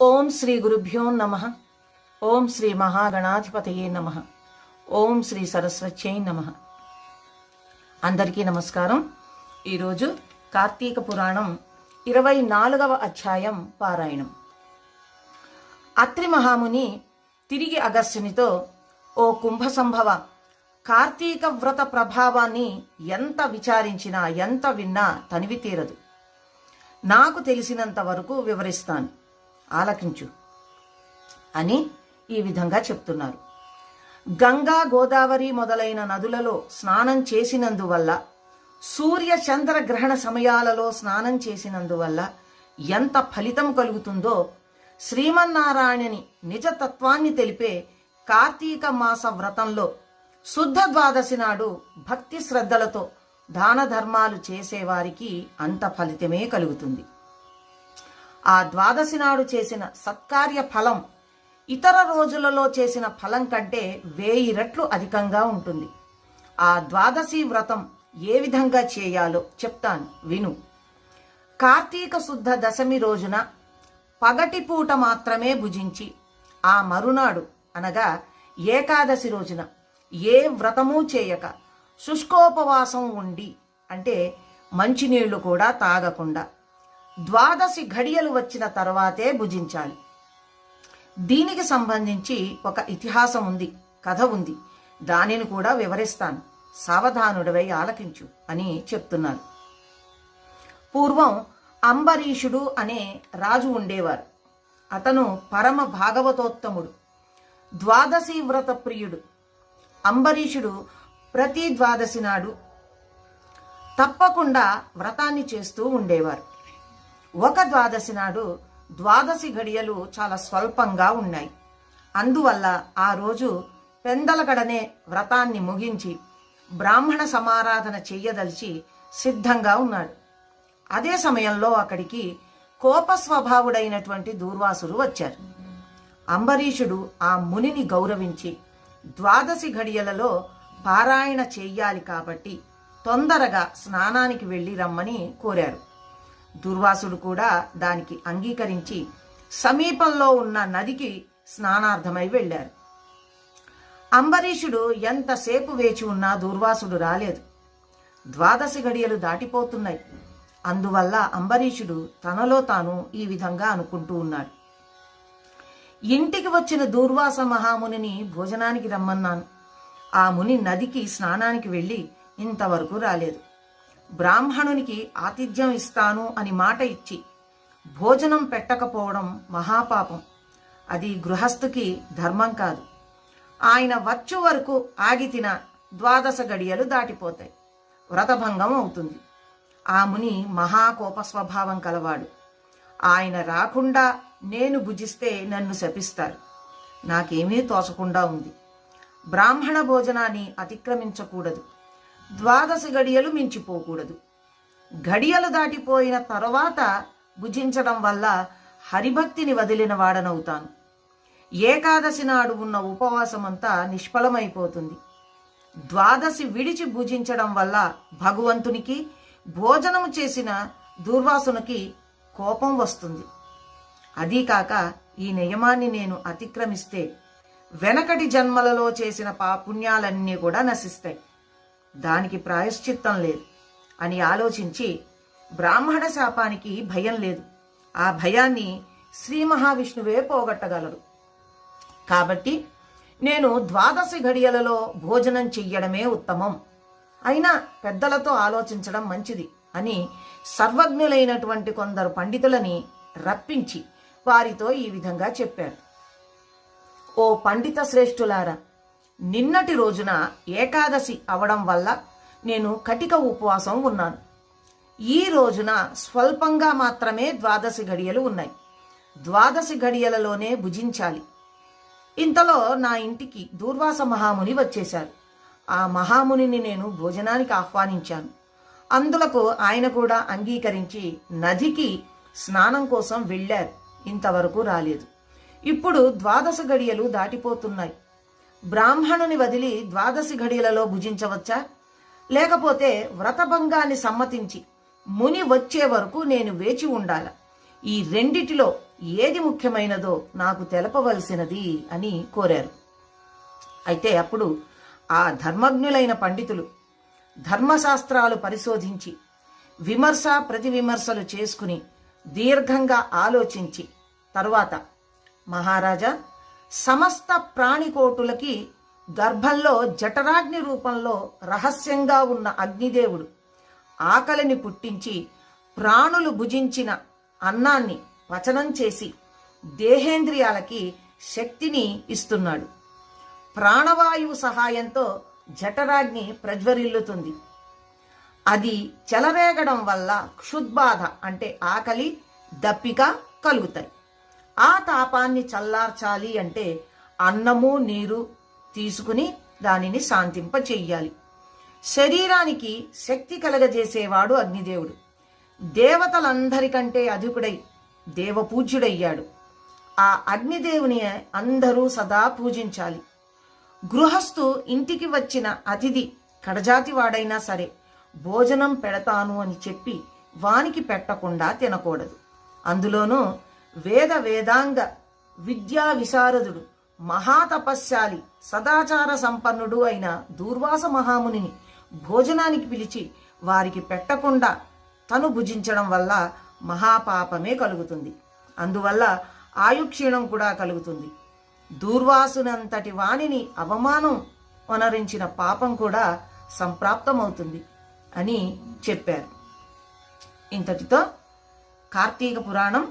ఓం శ్రీ గురుభ్యో నమః. ఓం శ్రీ మహాగణాధిపతయే నమః. ఓం శ్రీ సరస్వత్యై నమః. అందరికీ నమస్కారం. ఈరోజు కార్తీక పురాణం 24వ అధ్యాయం పారాయణం. అత్రి మహాముని తిరిగి అగస్త్యునితో, ఓ కుంభసంభవ, కార్తీక వ్రత ప్రభావాన్ని ఎంత విచారించినా ఎంత విన్నా తనివి తీరదు. నాకు తెలిసినంత వరకు వివరిస్తాను, ఆలకించు అని ఈ విధంగా చెప్తున్నారు. గంగా, గోదావరి మొదలైన నదులలో స్నానం చేసినందువల్ల, సూర్య చంద్ర గ్రహణ సమయాలలో స్నానం చేసినందువల్ల ఎంత ఫలితం కలుగుతుందో శ్రీమన్నారాయణని నిజతత్వాన్ని తెలిపే కార్తీక మాస వ్రతంలో శుద్ధ ద్వాదశి నాడు భక్తి శ్రద్ధలతో దాన ధర్మాలు చేసేవారికి అంత ఫలితమే కలుగుతుంది. ఆ ద్వాదశి నాడు చేసిన సత్కార్య ఫలం ఇతర రోజులలో చేసిన ఫలం కంటే 1000 రెట్లు అధికంగా ఉంటుంది. ఆ ద్వాదశి వ్రతం ఏ విధంగా చేయాలో చెప్తాను, విను. కార్తీక శుద్ధ దశమి రోజున పగటిపూట మాత్రమే భుజించి, ఆ మరునాడు అనగా ఏకాదశి రోజున ఏ వ్రతమూ చేయక శుష్కోపవాసం ఉండి, అంటే మంచినీళ్లు కూడా తాగకుండా ద్వాదశి ఘడియలు వచ్చిన తర్వాతే భుజించాలి. దీనికి సంబంధించి ఒక ఇతిహాసం ఉంది, కథ ఉంది. దానిని కూడా వివరిస్తాను, సావధానుడివై ఆలకించు అని చెప్తున్నారు. పూర్వం అంబరీషుడు అనే రాజు ఉండేవారు. అతను పరమ భాగవతోత్తముడు, ద్వాదశి వ్రత ప్రియుడు. అంబరీషుడు ప్రతి ద్వాదశి నాడు తప్పకుండా వ్రతాన్ని చేస్తూ ఉండేవారు. ఒక ద్వాదశి నాడు ద్వాదశి ఘడియలు చాలా స్వల్పంగా ఉన్నాయి. అందువల్ల ఆ రోజు పెందలగడనే వ్రతాన్ని ముగించి బ్రాహ్మణ సమారాధన చెయ్యదలిచి సిద్ధంగా ఉన్నాడు. అదే సమయంలో అక్కడికి కోపస్వభావుడైనటువంటి దూర్వాసుడు వచ్చారు. అంబరీషుడు ఆ మునిని గౌరవించి ద్వాదశి ఘడియలలో పారాయణ చెయ్యాలి కాబట్టి తొందరగా స్నానానికి వెళ్ళి రమ్మని కోరారు. దుర్వాసుడు కూడా దానికి అంగీకరించి సమీపంలో ఉన్న నదికి స్నానార్థమై వెళ్ళారు. అంబరీషుడు ఎంతసేపు వేచి ఉన్నా దుర్వాసుడు రాలేదు. ద్వాదశి ఘడియలు దాటిపోతున్నాయి. అందువల్ల అంబరీషుడు తనలో తాను ఈ విధంగా అనుకుంటూ ఉన్నాడు. ఇంటికి వచ్చిన దూర్వాస మహామునిని భోజనానికి రమ్మన్నాను. ఆ ముని నదికి స్నానానికి వెళ్ళి ఇంతవరకు రాలేదు. బ్రాహ్మణునికి ఆతిథ్యం ఇస్తాను అని మాట ఇచ్చి భోజనం పెట్టకపోవడం మహాపాపం. అది గృహస్థుకి ధర్మం కాదు. ఆయన వచ్చు వరకు ఆగి తిన ద్వాదశ గడియలు దాటిపోతాయి, వ్రతభంగం అవుతుంది. ఆ ముని మహాకోప స్వభావం కలవాడు. ఆయన రాకుండా నేను భుజిస్తే నన్ను శపిస్తారు. నాకేమీ తోచకుండా ఉంది. బ్రాహ్మణ భోజనాన్ని అతిక్రమించకూడదు, ద్వాదశి గడియలు మించిపోకూడదు. గడియలు దాటిపోయిన తరువాత భుజించడం వల్ల హరిభక్తిని వదిలిన వాడనవుతాను. ఏకాదశి నాడు ఉన్న ఉపవాసమంతా నిష్ఫలమైపోతుంది. ద్వాదశి విడిచి భుజించడం వల్ల భగవంతునికి, భోజనము చేసిన దూర్వాసునికి కోపం వస్తుంది. అదీకాక ఈ నియమాన్ని నేను అతిక్రమిస్తే వెనకటి జన్మలలో చేసిన పుణ్యాలన్నీ కూడా నశిస్తాయి. దానికి ప్రాయశ్చిత్తం లేదు అని ఆలోచించి, బ్రాహ్మణ శాపానికి భయం లేదు, ఆ భయాన్ని శ్రీ మహావిష్ణువే పోగొట్టగలరు. కాబట్టి నేను ద్వాదశి ఘడియలలో భోజనం చెయ్యడమే ఉత్తమం, అయినా పెద్దలతో ఆలోచించడం మంచిది అని సర్వజ్ఞులైనటువంటి కొందరు పండితులని రప్పించి వారితో ఈ విధంగా చెప్పారు. ఓ పండిత శ్రేష్ఠులారా, నిన్నటి రోజున ఏకాదశి అవడం వల్ల నేను కటిక ఉపవాసం ఉన్నాను. ఈ రోజున స్వల్పంగా మాత్రమే ద్వాదశి ఘడియలు ఉన్నాయి. ద్వాదశి ఘడియలలోనే భుజించాలి. ఇంతలో నా ఇంటికి దూర్వాస మహాముని వచ్చేశారు. ఆ మహామునిని నేను భోజనానికి ఆహ్వానించాను. అందులకు ఆయన కూడా అంగీకరించి నదికి స్నానం కోసం వెళ్ళారు. ఇంతవరకు రాలేదు. ఇప్పుడు ద్వాదశ ఘడియలు దాటిపోతున్నాయి. బ్రాహ్మణుని వదిలి ద్వాదశి ఘడియలలో భుజించవచ్చా? లేకపోతే వ్రతభంగాన్ని సమ్మతించి ముని వచ్చే వరకు నేను వేచి ఉండాల? ఈ రెండిటిలో ఏది ముఖ్యమైనదో నాకు తెలపవలసినది అని కోరారు. అయితే అప్పుడు ఆ ధర్మజ్ఞులైన పండితులు ధర్మశాస్త్రాలు పరిశోధించి విమర్శ ప్రతివిమర్శలు చేసుకుని దీర్ఘంగా ఆలోచించి తరువాత, మహారాజా, సమస్త ప్రాణికోటులకి గర్భంలో జఠరాగ్ని రూపంలో రహస్యంగా ఉన్న అగ్నిదేవుడు ఆకలిని పుట్టించి ప్రాణులు భుజించిన అన్నాన్ని పచనం చేసి దేహేంద్రియాలకి శక్తిని ఇస్తున్నాడు. ప్రాణవాయువు సహాయంతో జఠరాగ్ని ప్రజ్వరిల్లుతుంది. అది చెలరేగడం వల్ల క్షుద్బాధ అంటే ఆకలి, దప్పిక కలుగుతాయి. ఆ తాపాన్ని చల్లార్చాలి అంటే అన్నము నీరు తీసుకుని దానిని శాంతింపచెయ్యాలి. శరీరానికి శక్తి కలగజేసేవాడు అగ్నిదేవుడు. దేవతలందరికంటే అధికుడై దేవపూజ్యుడయ్యాడు. ఆ అగ్నిదేవుని అందరూ సదా పూజించాలి. గృహస్థు ఇంటికి వచ్చిన అతిథి కడజాతి వాడైనా సరే భోజనం పెడతాను అని చెప్పి వానికి పెట్టకుండా తినకూడదు. అందులోనూ వేదాంగ విద్యా విశారదుడు, మహాతపస్శాలి, సదాచార సంపన్నుడు అయిన దూర్వాస మహామునిని భోజనానికి పిలిచి వారికి పెట్టకుండా తను భుజించడం వల్ల మహాపాపమే కలుగుతుంది. అందువల్ల ఆయుక్షీణం కూడా కలుగుతుంది. దూర్వాసునంతటి వాణిని అవమానం వనరించిన పాపం కూడా సంప్రాప్తమవుతుంది అని చెప్పారు. ఇంతటితో కార్తీక పురాణం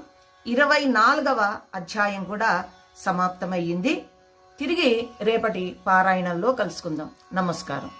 24వ అధ్యాయం కూడా సమాప్తమయ్యింది. తిరిగి రేపటి పారాయణంలో కలుసుకుందాం. నమస్కారం.